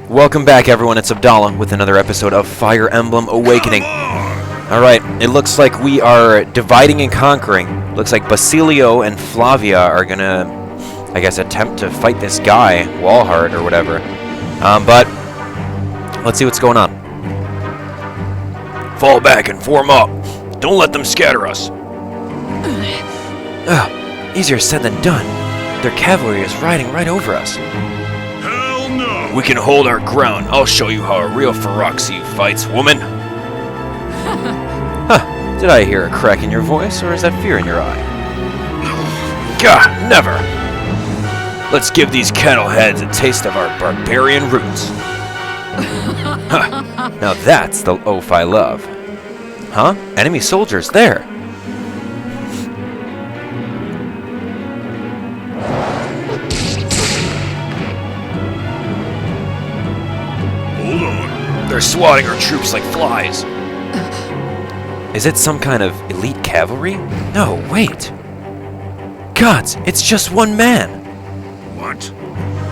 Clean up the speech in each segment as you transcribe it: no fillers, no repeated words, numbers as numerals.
Welcome back, everyone. It's Abdallah with another episode of Fire Emblem Awakening. Alright, it looks like we are dividing and conquering. Looks like Basilio and Flavia are gonna, I guess, attempt to fight this guy, Walhart or whatever. But let's see what's going on. Fall back and form up. Don't let them scatter us. Easier said than done. Their cavalry is riding right over us. Hell no! We can hold our ground. I'll show you how a real Feroxy fights, woman. Huh, did I hear a crack in your voice, or is that fear in your eye? Gah, never! Let's give these cattle heads a taste of our barbarian roots. Huh, now that's the oaf I love. Huh? Enemy soldiers there! Hold on. They're swatting our troops like flies. Is it some kind of elite cavalry? No, wait. Gods, it's just one man. What?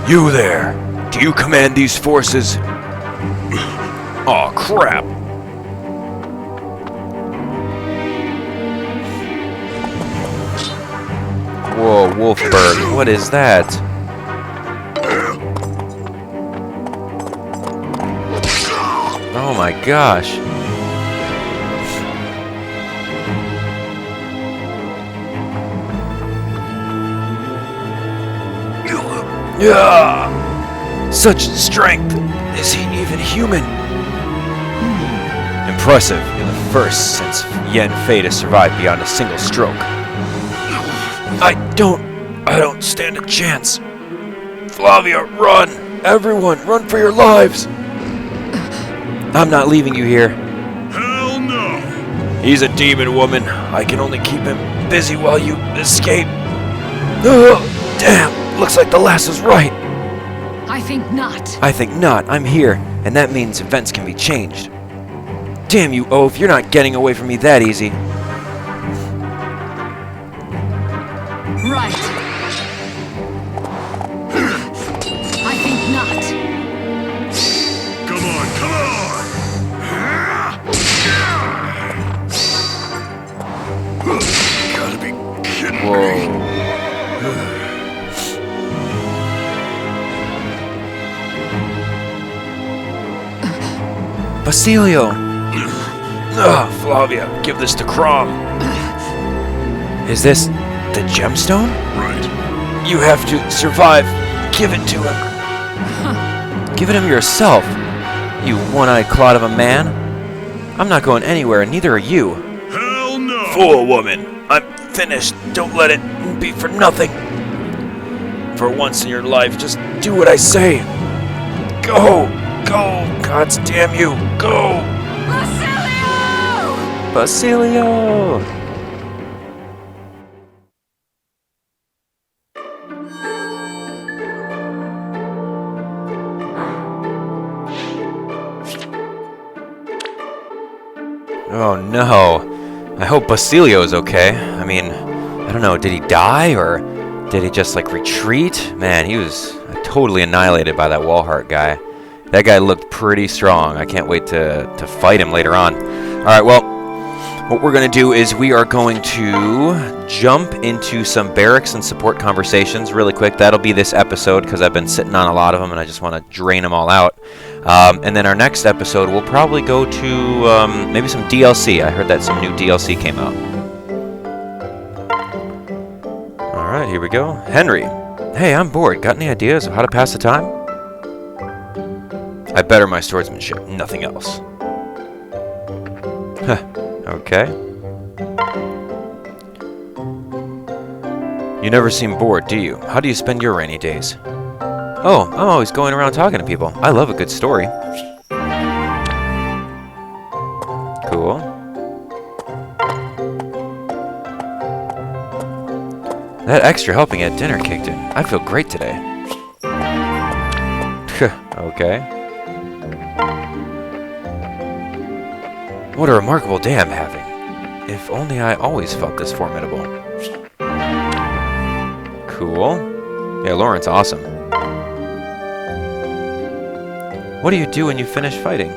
You there. Do you command these forces? Aw, crap. Whoa, Wolfberg, what is that? Oh my gosh. Yeah! Such strength! Is he even human? Impressive. You're the first since Yen Fei to survive beyond a single stroke. I don't stand a chance. Flavia, run! Everyone, run for your lives! I'm not leaving you here. Hell no! He's a demon, woman. I can only keep him busy while you escape. Oh, damn! Looks like the lass is right. I think not. I think not. I'm here, and that means events can be changed. Damn you, oaf! You're not getting away from me that easy. Right. I think not. Come on, come on! Gotta be kidding me. Basilio! Flavia, give this to Chrom. Is this the gemstone? Right. You have to survive. Give it to him. Give it him yourself, you one-eyed clod of a man. I'm not going anywhere, and neither are you. Hell no! Fool woman, I'm finished. Don't let it be for nothing. For once in your life, just do what I say. Go! Go! Gods damn you! Go! Basilio! Basilio! Oh no. I hope Basilio's okay. I mean, I don't know, did he die or did he just like retreat? Man, he was totally annihilated by that Walhart guy. That guy looked pretty strong. I can't wait to fight him later on. Alright, well, what we're going to do is we are going to jump into some barracks and support conversations really quick. That'll be this episode because I've been sitting on a lot of them and I just want to drain them all out. And then our next episode, we'll probably go to maybe some DLC. I heard that some new DLC came out. Alright, here we go. Henry. Hey, I'm bored. Got any ideas of how to pass the time? I better my swordsmanship, nothing else. Huh, okay. You never seem bored, do you? How do you spend your rainy days? Oh, I'm always going around talking to people. I love a good story. Cool. That extra helping at dinner kicked in. I feel great today. Okay. What a remarkable day I'm having. If only I always felt this formidable. Cool. Yeah, Laurent's awesome. What do you do when you finish fighting?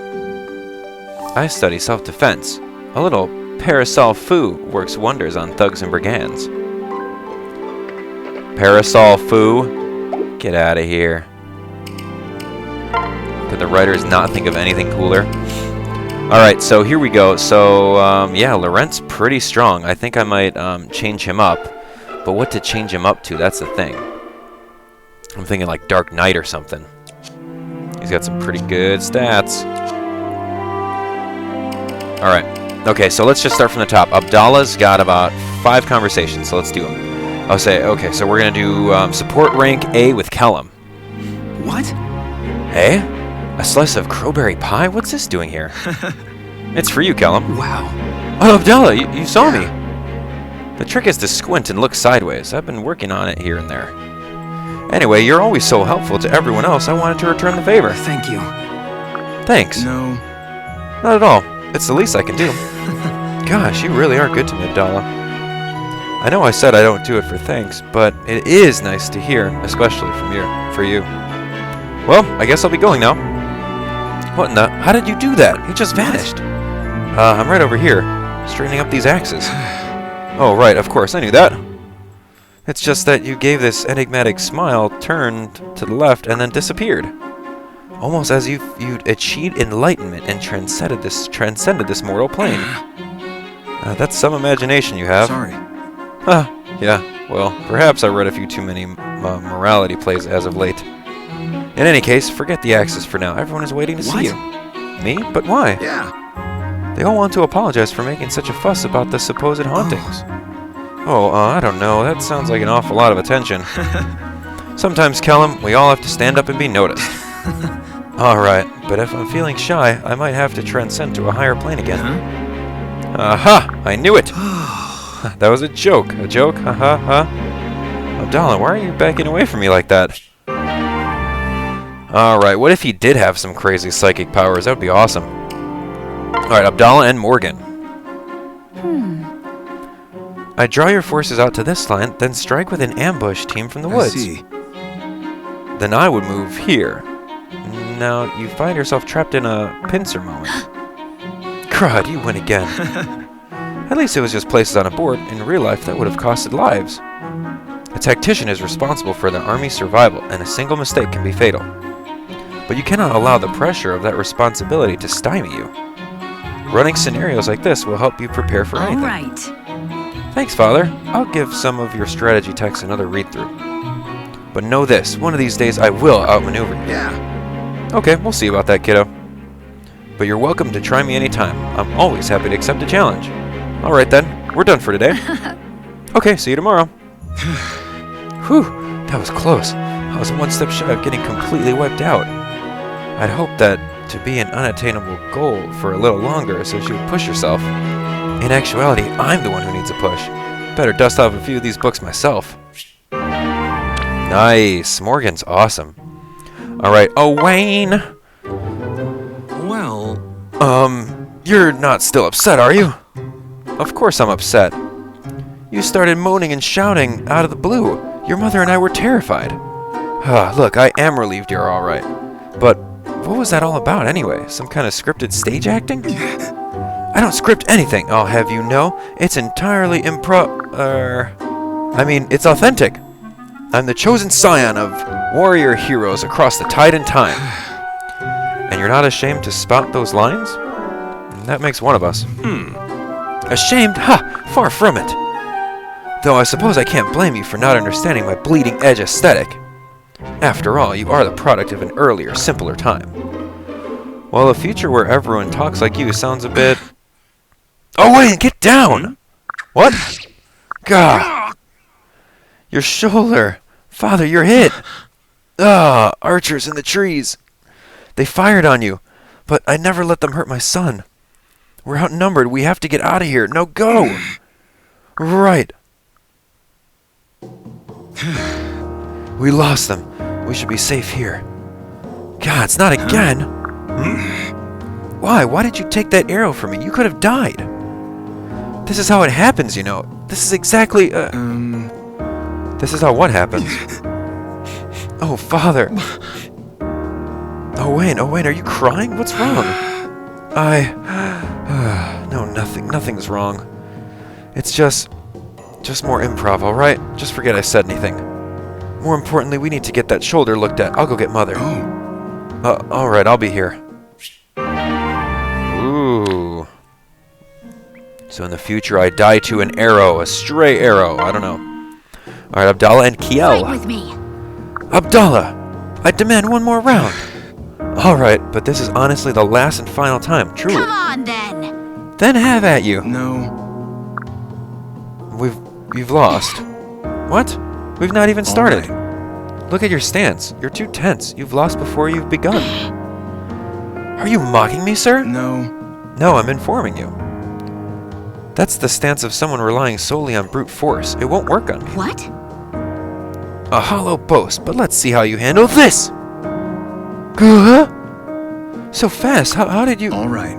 I study self-defense. A little parasol foo works wonders on thugs and brigands. Parasol foo? Get out of here. Could the writers not think of anything cooler? Alright, so here we go. So, yeah, Laurent's pretty strong. I think I might change him up. But what to change him up to, that's the thing. I'm thinking like Dark Knight or something. He's got some pretty good stats. Alright. Okay, so let's just start from the top. Abdallah's got about 5 conversations, so let's do them. I'll say, okay, so we're going to do support rank A with Kellam. What? Hey? A slice of crowberry pie? What's this doing here? It's for you, Kellam. Wow. Oh, Abdallah, you saw me. The trick is to squint and look sideways. I've been working on it here and there. Anyway, you're always so helpful to everyone else, I wanted to return the favor. Thank you. Thanks. No. Not at all. It's the least I can do. Gosh, you really are good to me, Abdallah. I know I said I don't do it for thanks, but it is nice to hear, especially for you. Well, I guess I'll be going now. What in the... How did you do that? He just vanished. I'm right over here, straightening up these axes. Oh, right, of course, I knew that. It's just that you gave this enigmatic smile, turned to the left, and then disappeared. Almost as if you'd achieved enlightenment and transcended this mortal plane. That's some imagination you have. Sorry. Yeah, well, perhaps I read a few too many morality plays as of late. In any case, forget the axes for now. Everyone is waiting to see you. Me? But why? Yeah. They all want to apologize for making such a fuss about the supposed hauntings. I don't know. That sounds like an awful lot of attention. Sometimes, Kellam, we all have to stand up and be noticed. Alright, but if I'm feeling shy, I might have to transcend to a higher plane again. Aha! I knew it! That was a joke. A joke? Abdallah, why are you backing away from me like that? Alright, what if he did have some crazy psychic powers? That would be awesome. Alright, Abdallah and Morgan. I draw your forces out to this line, then strike with an ambush team from the woods. I see. Then I would move here. Now, you find yourself trapped in a pincer moment. Crud, you win again. At least it was just places on a board. In real life, that would have costed lives. A tactician is responsible for the army's survival, and a single mistake can be fatal. But you cannot allow the pressure of that responsibility to stymie you. Running scenarios like this will help you prepare for anything. All right. Thanks, Father. I'll give some of your strategy texts another read-through. But know this, one of these days I will outmaneuver you. Yeah. Okay, we'll see about that, kiddo. But you're welcome to try me anytime. I'm always happy to accept a challenge. Alright then, we're done for today. Okay, see you tomorrow. Whew, that was close. I was one step shy of getting completely wiped out. I'd hoped that to be an unattainable goal for a little longer so she would push herself. In actuality, I'm the one who needs a push. Better dust off a few of these books myself. Nice. Morgan's awesome. Alright. Oh, Wayne! Well... You're not still upset, are you? Of course I'm upset. You started moaning and shouting out of the blue. Your mother and I were terrified. Look, I am relieved you're alright. But what was that all about anyway? Some kind of scripted stage acting? I don't script anything, I'll have you know. It's entirely it's authentic. I'm the chosen scion of warrior heroes across the tide and time. And you're not ashamed to spout those lines? That makes one of us. Ashamed? Ha! Far from it. Though I suppose I can't blame you for not understanding my bleeding edge aesthetic. After all, you are the product of an earlier, simpler time. Well, a future where everyone talks like you sounds a bit... Oh, wait, get down! What? Gah! Your shoulder! Father, you're hit! Archers in the trees! They fired on you, but I never let them hurt my son. We're outnumbered. We have to get out of here. No, go! Right. We lost them. We should be safe here. God, it's not again. Why? Why did you take that arrow from me? You could have died. This is how it happens, you know. This is exactly, This is how what happens? Oh, Father. Oh wait, are you crying? What's wrong? No, nothing's wrong. It's just more improv, alright? Just forget I said anything. More importantly, we need to get that shoulder looked at. I'll go get Mother. Alright, I'll be here. Ooh. So in the future, I die to an arrow, a stray arrow. I don't know. Alright, Abdallah and Kiel. Fight with me. Abdallah! I demand one more round. Alright, but this is honestly the last and final time, truly. Come on, then. Then have at you. No. You've lost. What? We've not even started. Look at your stance. You're too tense. You've lost before you've begun. Are you mocking me, sir? No. No, I'm informing you. That's the stance of someone relying solely on brute force. It won't work on me. What? A hollow boast, but let's see how you handle this! Gah! So fast, how did you... Alright.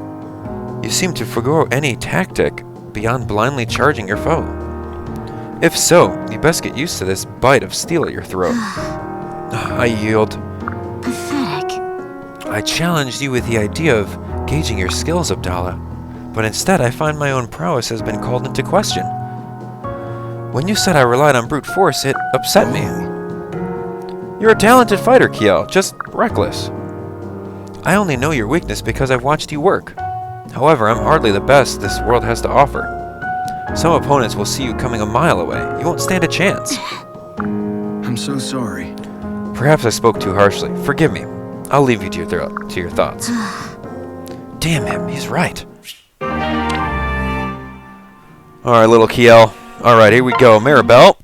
You seem to forgo any tactic beyond blindly charging your foe. If so, you best get used to this bite of steel at your throat. I yield. Pathetic. I challenged you with the idea of gauging your skills, Abdallah, but instead I find my own prowess has been called into question. When you said I relied on brute force, it upset me. You're a talented fighter, Kiel, just reckless. I only know your weakness because I've watched you work. However, I'm hardly the best this world has to offer. Some opponents will see you coming a mile away. You won't stand a chance. I'm so sorry. Perhaps I spoke too harshly. Forgive me. I'll leave you to your thoughts. Damn him, he's right. Alright, little Kiel. Alright, here we go. Maribelle.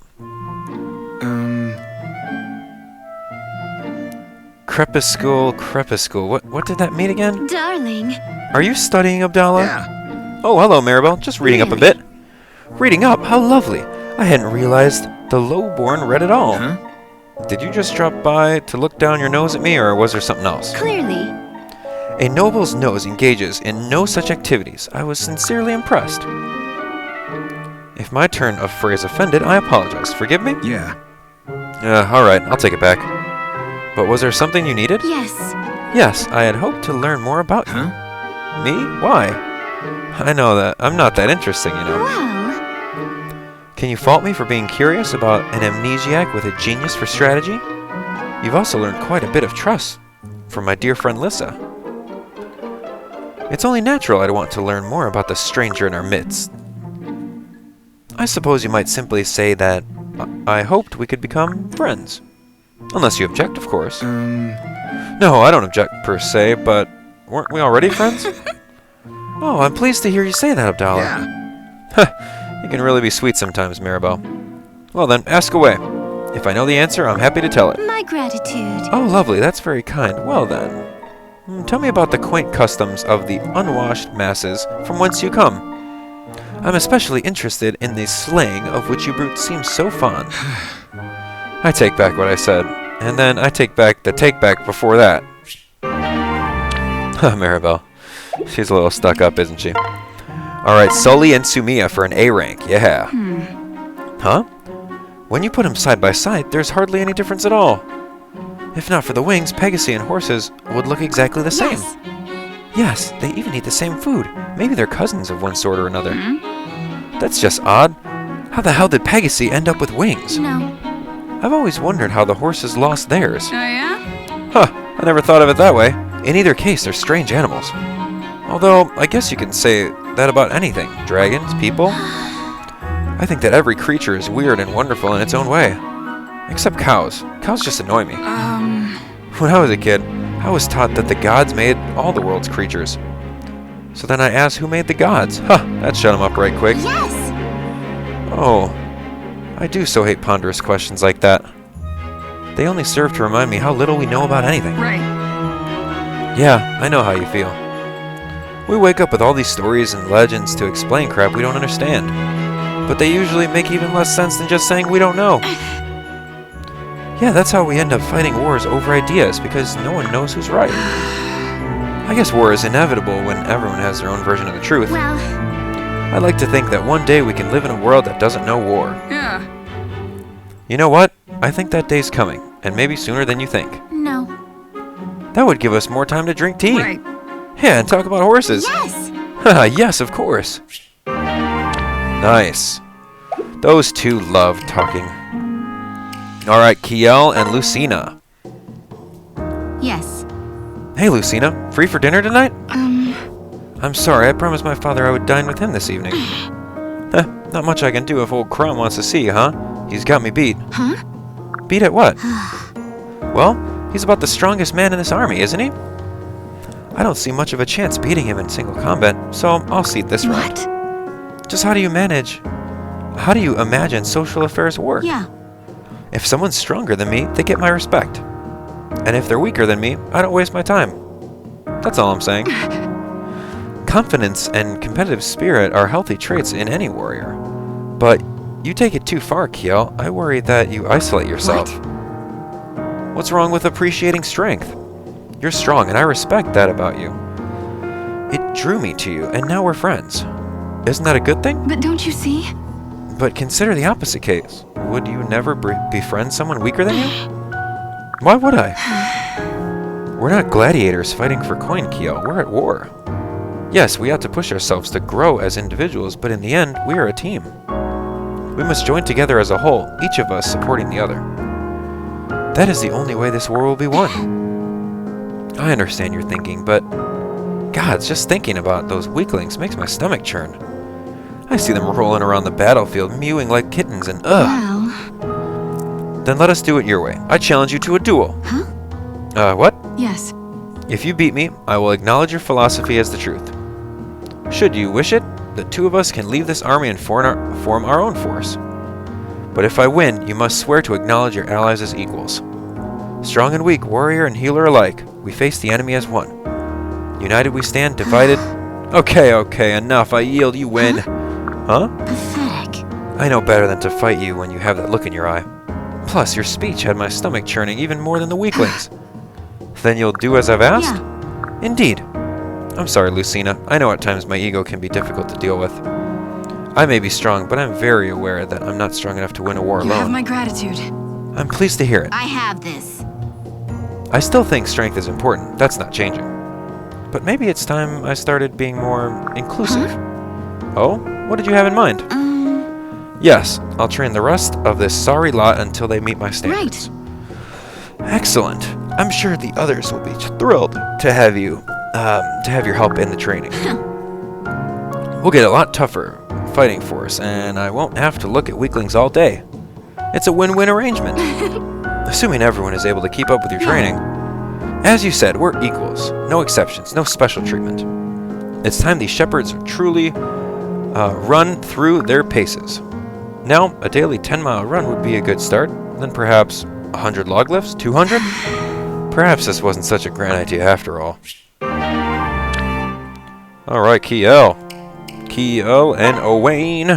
Crepuscule. What did that mean again? Darling. Are you studying, Abdallah? Yeah. Oh, hello, Maribelle. Just reading up a bit. Reading up? How lovely. I hadn't realized the lowborn read it all. Huh? Did you just drop by to look down your nose at me, or was there something else? Clearly. A noble's nose engages in no such activities. I was sincerely impressed. If my turn of phrase offended, I apologize. Forgive me? Yeah. Alright, I'll take it back. But was there something you needed? Yes. Yes, I had hoped to learn more about you. Huh? Me? Why? I know that I'm not that interesting, you know. Well. Can you fault me for being curious about an amnesiac with a genius for strategy? You've also learned quite a bit of trust from my dear friend Lissa. It's only natural I'd want to learn more about the stranger in our midst. I suppose you might simply say that I hoped we could become friends. Unless you object, of course. No, I don't object per se, but weren't we already friends? Oh, I'm pleased to hear you say that, Abdallah. Yeah. You can really be sweet sometimes, Maribelle. Well then, ask away. If I know the answer, I'm happy to tell it. My gratitude. Oh, lovely, that's very kind. Well then, tell me about the quaint customs of the unwashed masses from whence you come. I'm especially interested in the slang of which you brutes seem so fond. I take back what I said, and then I take back the take-back before that. Maribelle. She's a little stuck up, isn't she? Alright, Sully and Sumia for an A rank, yeah. Huh? When you put them side by side, there's hardly any difference at all. If not for the wings, Pegasus and horses would look exactly the same. Yes, they even eat the same food. Maybe they're cousins of one sort or another. That's just odd. How the hell did Pegasus end up with wings? No. I've always wondered how the horses lost theirs. Oh, yeah? Huh, I never thought of it that way. In either case, they're strange animals. Although, I guess you can say that about anything. Dragons, people. I think that every creature is weird and wonderful in its own way. Except cows. Cows just annoy me. When I was a kid, I was taught that the gods made all the world's creatures. So then I asked who made the gods. That shut them up right quick. Yes! Oh, I do so hate ponderous questions like that. They only serve to remind me how little we know about anything. Right. Yeah, I know how you feel. We wake up with all these stories and legends to explain crap we don't understand. But they usually make even less sense than just saying we don't know. Yeah, that's how we end up fighting wars over ideas, because no one knows who's right. I guess war is inevitable when everyone has their own version of the truth. Well. I'd like to think that one day we can live in a world that doesn't know war. Yeah. You know what? I think that day's coming, and maybe sooner than you think. No. That would give us more time to drink tea. Right. Yeah, and talk about horses. Yes. Haha, yes, of course. Nice. Those two love talking. Alright, Kiel and Lucina. Yes. Hey, Lucina, free for dinner tonight? I'm sorry, I promised my father I would dine with him this evening. Not much I can do if old Chrom wants to see you, huh? He's got me beat. Huh? Beat at what? Well, he's about the strongest man in this army, isn't he? I don't see much of a chance beating him in single combat, so I'll cede this round. What? Just how do you imagine social affairs work? Yeah. If someone's stronger than me, they get my respect. And if they're weaker than me, I don't waste my time. That's all I'm saying. Confidence and competitive spirit are healthy traits in any warrior. But you take it too far, Kiel. I worry that you isolate yourself. What's wrong with appreciating strength? You're strong, and I respect that about you. It drew me to you, and now we're friends. Isn't that a good thing? But don't you see? But consider the opposite case. Would you never befriend someone weaker than you? Why would I? We're not gladiators fighting for coin, Kiel. We're at war. Yes, we ought to push ourselves to grow as individuals, but in the end, we are a team. We must join together as a whole, each of us supporting the other. That is the only way this war will be won. I understand your thinking, but gods, just thinking about those weaklings makes my stomach churn. I see them rolling around the battlefield, mewing like kittens, and ugh. Well. Then let us do it your way. I challenge you to a duel. Huh? What? Yes. If you beat me, I will acknowledge your philosophy as the truth. Should you wish it, the two of us can leave this army and form our own force. But if I win, you must swear to acknowledge your allies as equals. Strong and weak, warrior and healer alike, we face the enemy as one. United we stand, divided... Okay, enough. I yield, you win. Huh? Pathetic. I know better than to fight you when you have that look in your eye. Plus, your speech had my stomach churning even more than the weaklings. Then you'll do as I've asked? Yeah. Indeed. I'm sorry, Lucina. I know at times my ego can be difficult to deal with. I may be strong, but I'm very aware that I'm not strong enough to win a war You have alone. my gratitude. I'm pleased to hear it. I have this. I still think strength is important. That's not changing. But maybe it's time I started being more inclusive. Oh? What did you have in mind? Yes, I'll train the rest of this sorry lot until they meet my standards. Right. Excellent. I'm sure the others will be thrilled to have your help in the training. We'll get a lot tougher fighting force, and I won't have to look at weaklings all day. It's a win-win arrangement. Assuming everyone is able to keep up with your training. As you said, we're equals. No exceptions, no special treatment. It's time these shepherds truly run through their paces. Now, a daily 10-mile run would be a good start. Then perhaps 100 log lifts? 200? Perhaps this wasn't such a grand idea after all. Alright, Kiel and Owain.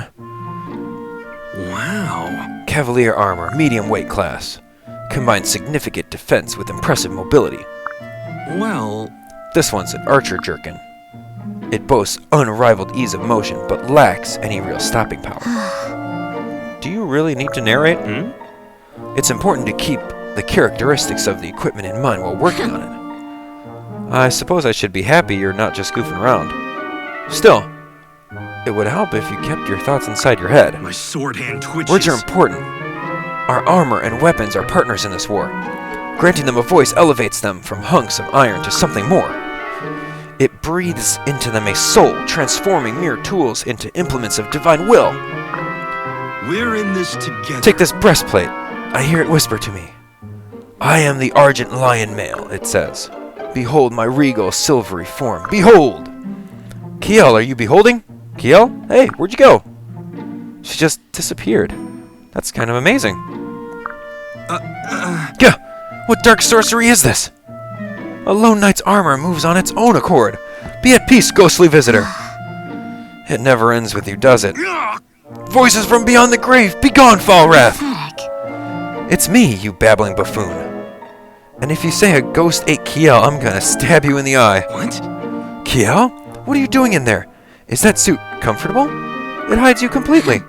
Wow. Cavalier armor, medium weight class. Combines significant defense with impressive mobility. Well, This one's an archer jerkin. It boasts unrivaled ease of motion, but lacks any real stopping power. Do you really need to narrate? It's important to keep the characteristics of the equipment in mind while working on it. I suppose I should be happy you're not just goofing around. Still, it would help if you kept your thoughts inside your head. My sword hand twitches. Words are important. Our armor and weapons are partners in this war. Granting them a voice elevates them from hunks of iron to something more. It breathes into them a soul, transforming mere tools into implements of divine will. We're in this together. Take this breastplate. I hear it whisper to me. I am the Argent Lion Male, it says. Behold my regal silvery form. Behold! Kiel, are you beholding? Kiel? Hey, where'd you go? She just disappeared. That's kind of amazing. Gah! What dark sorcery is this? A lone knight's armor moves on its own accord. Be at peace, ghostly visitor. It never ends with you, does it? Voices from beyond the grave! Begone, Falwrath! Pathetic. It's me, you babbling buffoon. And if you say a ghost ate Kiel, I'm gonna stab you in the eye. what? Kiel? What are you doing in there? Is that suit comfortable? It hides you completely.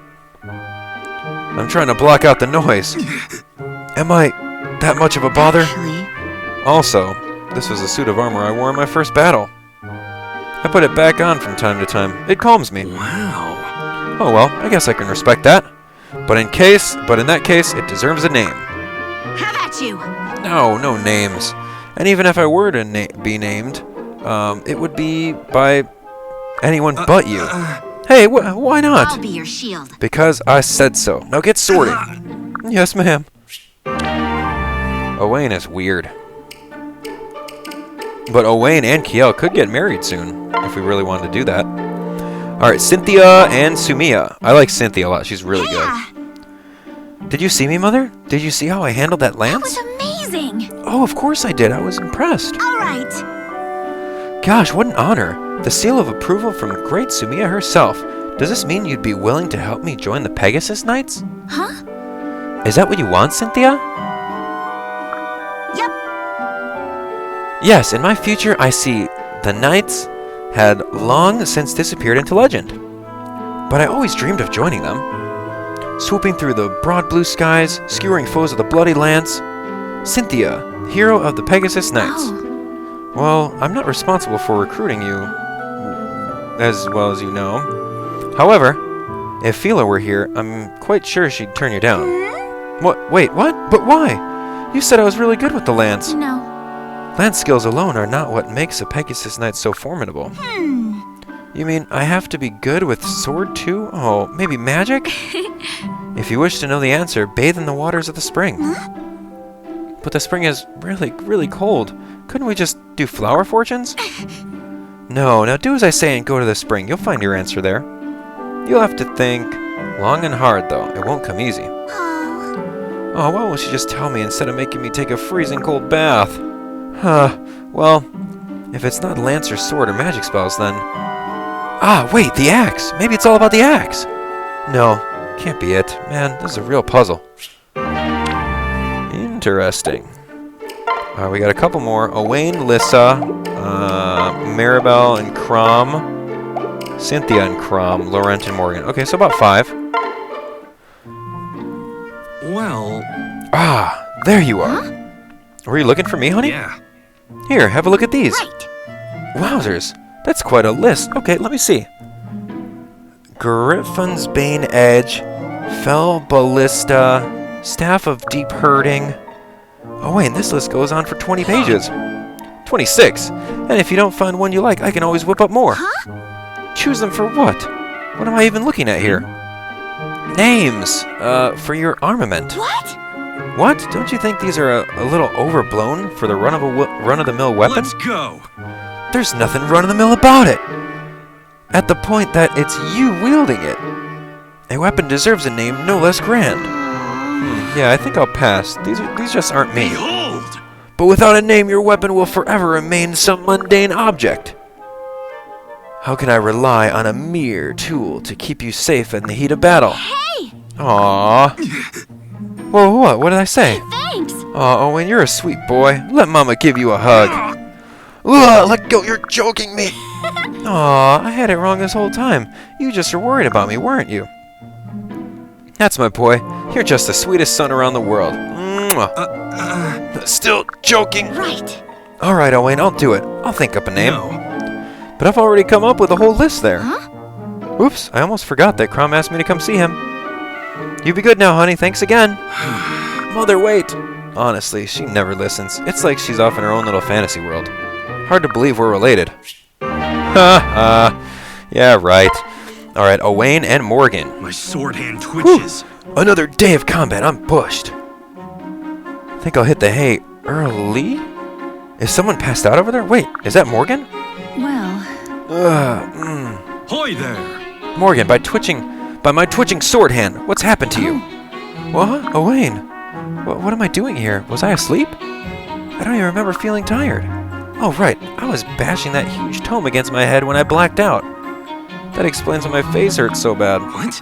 I'm trying to block out the noise. Am I that much of a bother? Actually, Also, This was a suit of armor I wore in my first battle. I put it back on from time to time. It calms me. Wow. Oh well, I guess I can respect that. But in that case, it deserves a name. How about you? No, no names. And even if I were to be named, it would be by anyone but you. Hey, why not? I'll be your shield. Because I said so. Now get sorted. Yes, ma'am. Owain is weird. But Owain and Kiel could get married soon, if we really wanted to do that. Alright, Cynthia and Sumia. I like Cynthia a lot. She's really Yeah, good. Did you see me, Mother? Did you see how I handled that that lance? was amazing. Oh, of course I did. I was impressed. All right. Gosh, what an honor. The seal of approval from great Sumia herself. Does this mean you'd be willing to help me join the Pegasus Knights? Huh? Is that what you want, Cynthia? Yep. Yes, in my future I see the Knights had long since disappeared into legend. But I always dreamed of joining them. Swooping through the broad blue skies, skewering foes with a bloody lance. Cynthia, hero of the Pegasus Knights. Oh. Well, I'm not responsible for recruiting you, as well as you know. However, if Phila were here, I'm quite sure she'd turn you down. What? Wait, what? But why? You said I was really good with the lance. No. Lance skills alone are not what makes a Pegasus Knight so formidable. You mean I have to be good with sword too? Oh, maybe magic? If you wish to know the answer, bathe in the waters of the spring. But the spring is really, really cold. Couldn't we just do flower fortunes? No, now do as I say and go to the spring. You'll find your answer there. You'll have to think long and hard, though. It won't come easy. Oh. Oh, why won't she just tell me instead of making me take a freezing cold bath? Huh. Well, if it's not lance or sword or magic spells, then... Ah, wait, the axe! Maybe it's all about the axe! No, can't be it. Man, this is a real puzzle. Interesting. We got a couple more. Owain, Lissa, Maribelle and Chrom, Cynthia and Chrom, Laurent and Morgan. Okay, so about 5. Well, Ah, there you are. Were you looking for me, honey? yeah. Here, have a look at these. Right. Wowzers, that's quite a list. Okay, let me see. Griffin's Bane Edge, Fell Ballista, Staff of Deep Hurting. Oh wait, and this list goes on for 20 pages. 26. And if you don't find one you like, I can always whip up more. Huh? Choose them for what? What am I even looking at here? Names, for your armament. What? What? Don't you think these are a little overblown for the run-of-the-mill weapon? Let's go. There's nothing run-of-the-mill about it. At the point that it's you wielding it. A weapon deserves a name no less grand. Yeah, I think I'll pass. These just aren't me. Behold. But without a name, your weapon will forever remain some mundane object. How can I rely on a mere tool to keep you safe in the heat of battle? Hey! Aww. Whoa, what? What did I say? Thanks! Aw, Owen, you're a sweet boy. Let Mama give you a hug. Ugh, let go, you're joking me. Aw, I had it wrong this whole time. You just were worried about me, weren't you? That's my boy. You're just the sweetest son around the world. Mwah. Still joking. Right. Alright, Owen, I'll do it. I'll think up a name. No. But I've already come up with a whole list there. Huh? Oops, I almost forgot that Chrom asked me to come see him. You be good now, honey. Thanks again. Mother, wait. Honestly, she never listens. It's like she's off in her own little fantasy world. Hard to believe we're related. Ha ha. Yeah, right. Alright, Owain and Morgan. My sword hand twitches. Another day of combat. I'm pushed. Think I'll hit the hay early? Is someone passed out over there? Wait, is that Morgan? Well, Hoy there. Morgan, by my twitching sword hand, what's happened to you? What? Owain, what am I doing here? Was I asleep? I don't even remember feeling tired. Oh, right, I was bashing that huge tome against my head when I blacked out. That explains why my face hurts so bad. What?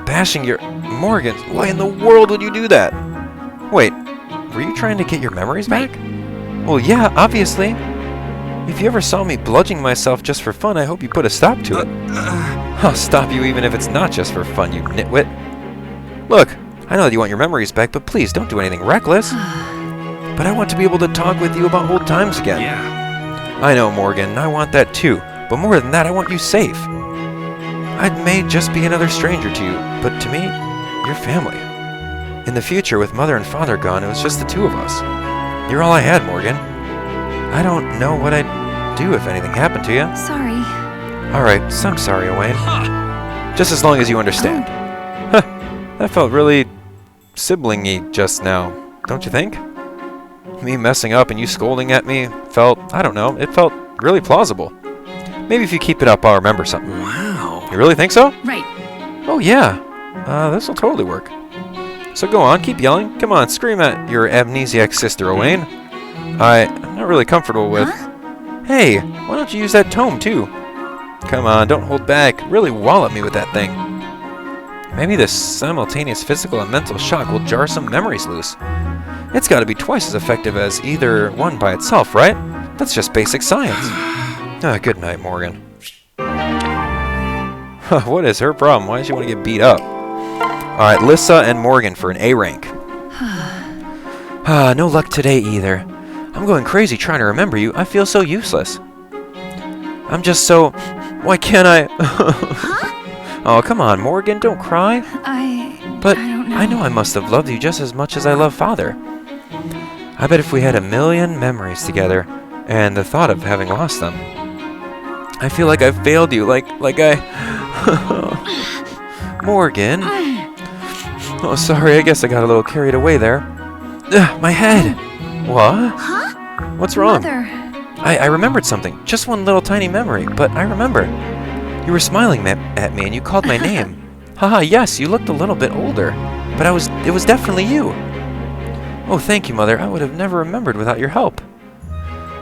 Bashing your... Morgan, why in the world would you do that? Wait, were you trying to get your memories back? Well, yeah, obviously. If you ever saw me bludgeoning myself just for fun, I hope you put a stop to it. I'll stop you even if it's not just for fun, you nitwit. Look, I know that you want your memories back, but please don't do anything reckless. but I want to be able to talk with you about old times again. Yeah. I know, Morgan, I want that too, but more than that, I want you safe. I may just be another stranger to you, but to me, you're family. In the future, with Mother and Father gone, it was just the two of us. You're all I had, Morgan. I don't know what I'd do if anything happened to you. Sorry. Alright, I'm sorry, Owain. Ha! Just as long as you understand. Huh, that felt really sibling-y just now, don't you think? Me messing up and you scolding at me felt, I don't know, it felt really plausible. Maybe if you keep it up, I'll remember something. Wow. You really think so? Right. Oh yeah, this'll totally work. So go on, keep yelling. Come on, scream at your amnesiac sister, Owain. I'm not really comfortable with... Huh? Hey, why don't you use that tome too? Come on, don't hold back. Really wallop me with that thing. Maybe this simultaneous physical and mental shock will jar some memories loose. It's gotta be twice as effective as either one by itself, right? That's just basic science. Good night, Morgan. What is her problem? Why does she want to get beat up? Alright, Lissa and Morgan for an A rank. No luck today either. I'm going crazy trying to remember you. I feel so useless. I'm just so... Why can't I... Oh, come on, Morgan, don't cry. But I don't know. I know I must have loved you just as much as I love Father. I bet if we had a million memories together, and the thought of having lost them, I feel like I've failed you, like I... Morgan. Oh, sorry, I guess I got a little carried away there. My head. What? Huh? What's wrong? Mother. I remembered something. Just one little tiny memory, but I remember. You were smiling at me and you called my name. Haha, yes, you looked a little bit older, but it was definitely you. Oh, thank you, Mother. I would have never remembered without your help.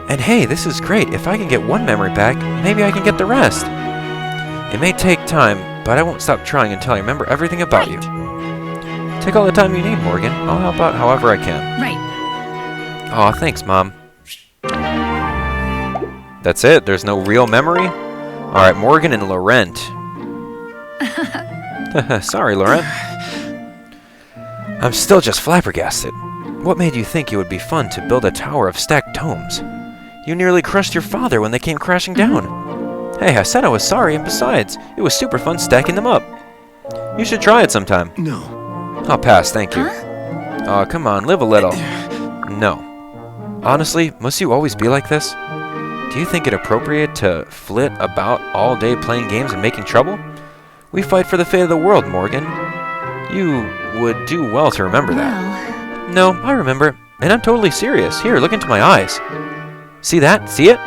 And hey, this is great. If I can get one memory back, maybe I can get the rest. It may take time, but I won't stop trying until I remember everything about you. Take all the time you need, Morgan. I'll help out however I can. Right. Aw, thanks, Mom. That's it? There's no real memory? Alright, Morgan and Laurent. Sorry, Laurent. I'm still just flabbergasted. What made you think it would be fun to build a tower of stacked tomes? You nearly crushed your father when they came crashing down. Hey, I said I was sorry, and besides, it was super fun stacking them up. You should try it sometime. No. I'll pass, thank you. Huh? Aw, come on, live a little. No. Honestly, must you always be like this? Do you think it appropriate to flit about all day playing games and making trouble? We fight for the fate of the world, Morgan. You would do well to remember that. Well. No, I remember, and I'm totally serious. Here, look into my eyes. See that? See it?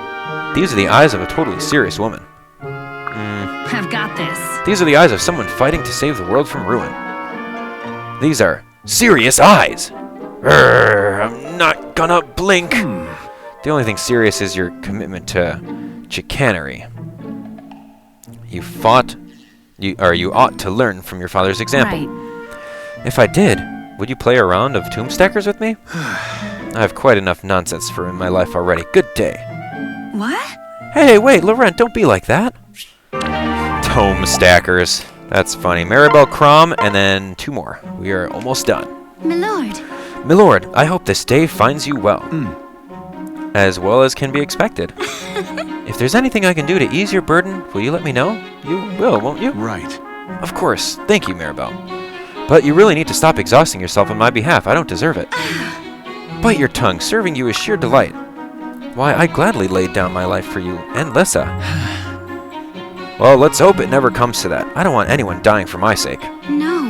These are the eyes of a totally serious woman. I've got this. These are the eyes of someone fighting to save the world from ruin. These are serious eyes. I'm not gonna blink. The only thing serious is your commitment to chicanery. You ought to learn from your father's example. Right. If I did, would you play a round of Tomb Stackers with me? I have quite enough nonsense for in my life already. Good day. What? Hey, wait, Laurent, don't be like that. Tome Stackers. That's funny. Maribelle, Chrom, and then 2 more. We are almost done. Milord. Milord, I hope this day finds you well. As well as can be expected. If there's anything I can do to ease your burden, will you let me know? You will, won't you? Right. Of course. Thank you, Maribelle. But you really need to stop exhausting yourself on my behalf. I don't deserve it. Bite your tongue. Serving you is sheer delight. Why, I'd gladly lay down my life for you and Lissa. Well, let's hope it never comes to that. I don't want anyone dying for my sake. No.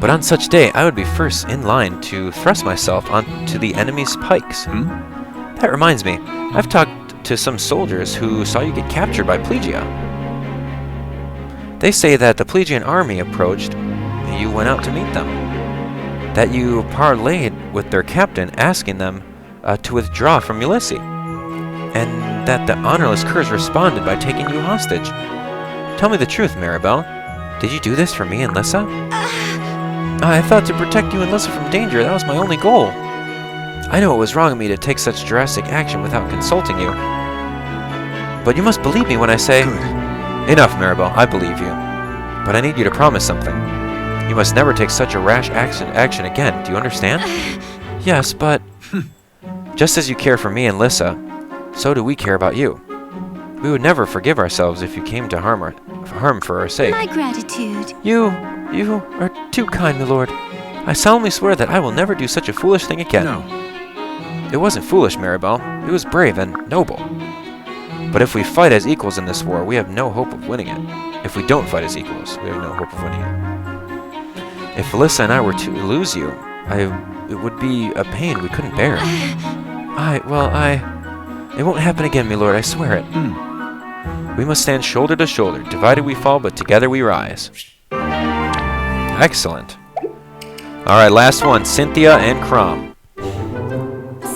But on such day, I would be first in line to thrust myself onto the enemy's pikes. That reminds me, I've talked to some soldiers who saw you get captured by Plegia. They say that the Plegian army approached, and you went out to meet them. That you parleyed with their captain, asking them to withdraw from Ulysses. And that the honorless curs responded by taking you hostage. Tell me the truth, Maribelle. Did you do this for me and Lissa? I thought to protect you and Lissa from danger. That was my only goal. I know it was wrong of me to take such drastic action without consulting you. But you must believe me when I say... Good. Enough, Maribelle. I believe you. But I need you to promise something. You must never take such a rash action again. Do you understand? Yes, but... Just as you care for me and Lissa, so do we care about you. We would never forgive ourselves if you came to harm for our sake. My gratitude. You are too kind, my lord. I solemnly swear that I will never do such a foolish thing again. No. It wasn't foolish, Maribelle. It was brave and noble. But if we fight as equals in this war, we have no hope of winning it. If we don't fight as equals, we have no hope of winning it. If Lissa and I were to lose you, it would be a pain we couldn't bear. It won't happen again, my lord, I swear it. We must stand shoulder to shoulder. Divided we fall, but together we rise. Excellent. Alright, last one. Cynthia and Chrom.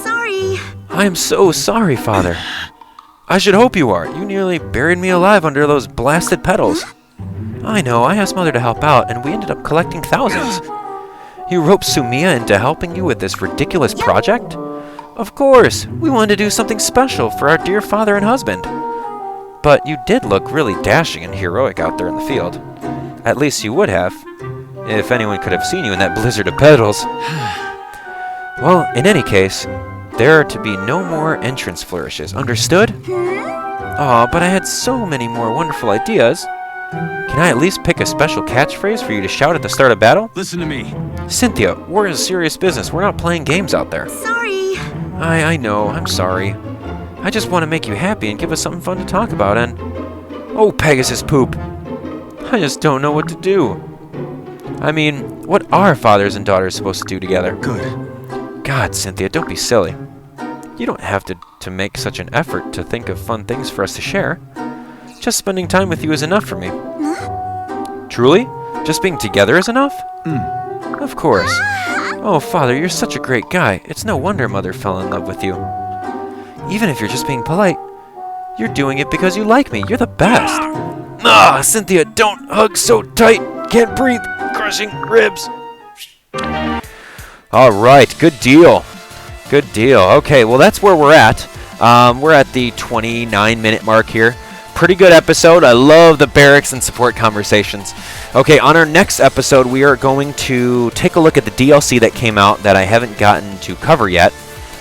Sorry. I am so sorry, Father. I should hope you are. You nearly buried me alive under those blasted petals. I know, I asked Mother to help out, and we ended up collecting thousands. You roped Sumia into helping you with this ridiculous project? Of course, we wanted to do something special for our dear father and husband. But you did look really dashing and heroic out there in the field. At least you would have, if anyone could have seen you in that blizzard of petals. Well, in any case, there are to be no more entrance flourishes, understood? Aw, but I had so many more wonderful ideas. Can I at least pick a special catchphrase for you to shout at the start of battle? Listen to me. Cynthia, we're in serious business. We're not playing games out there. Sorry. I know, I'm sorry. I just want to make you happy and give us something fun to talk about and... Oh, Pegasus poop. I just don't know what to do. I mean, what are fathers and daughters supposed to do together? Good. God, Cynthia, don't be silly. You don't have to make such an effort to think of fun things for us to share. Just spending time with you is enough for me. Truly? Just being together is enough? Of course. Oh, Father, you're such a great guy. It's no wonder Mother fell in love with you. Even if you're just being polite, you're doing it because you like me. You're the best. Ah, Cynthia, don't hug so tight. Can't breathe. Crushing ribs. All right, good deal. Good deal. Okay, well, that's where we're at. We're at the 29-minute mark here. Pretty good episode. I love the barracks and support conversations. Okay, on our next episode, we are going to take a look at the DLC that came out that I haven't gotten to cover yet.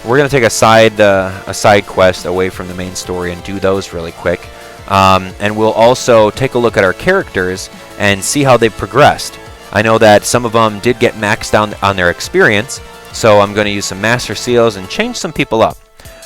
We're going to take a side quest away from the main story and do those really quick. And we'll also take a look at our characters and see how they've progressed. I know that some of them did get maxed down on their experience, so I'm going to use some Master Seals and change some people up.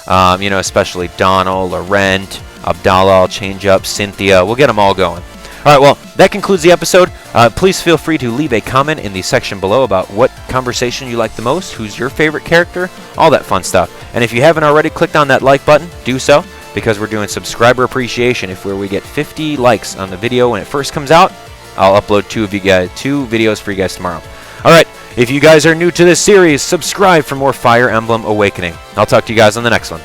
Especially Donald, Laurent, Abdallah, I'll change up, Cynthia. We'll get them all going. All right, well, that concludes the episode. Please feel free to leave a comment in the section below about what conversation you like the most, who's your favorite character, all that fun stuff. And if you haven't already clicked on that like button, do so, because we're doing subscriber appreciation. If we get 50 likes on the video when it first comes out, I'll upload two videos for you guys tomorrow. All right, if you guys are new to this series, subscribe for more Fire Emblem Awakening. I'll talk to you guys on the next one.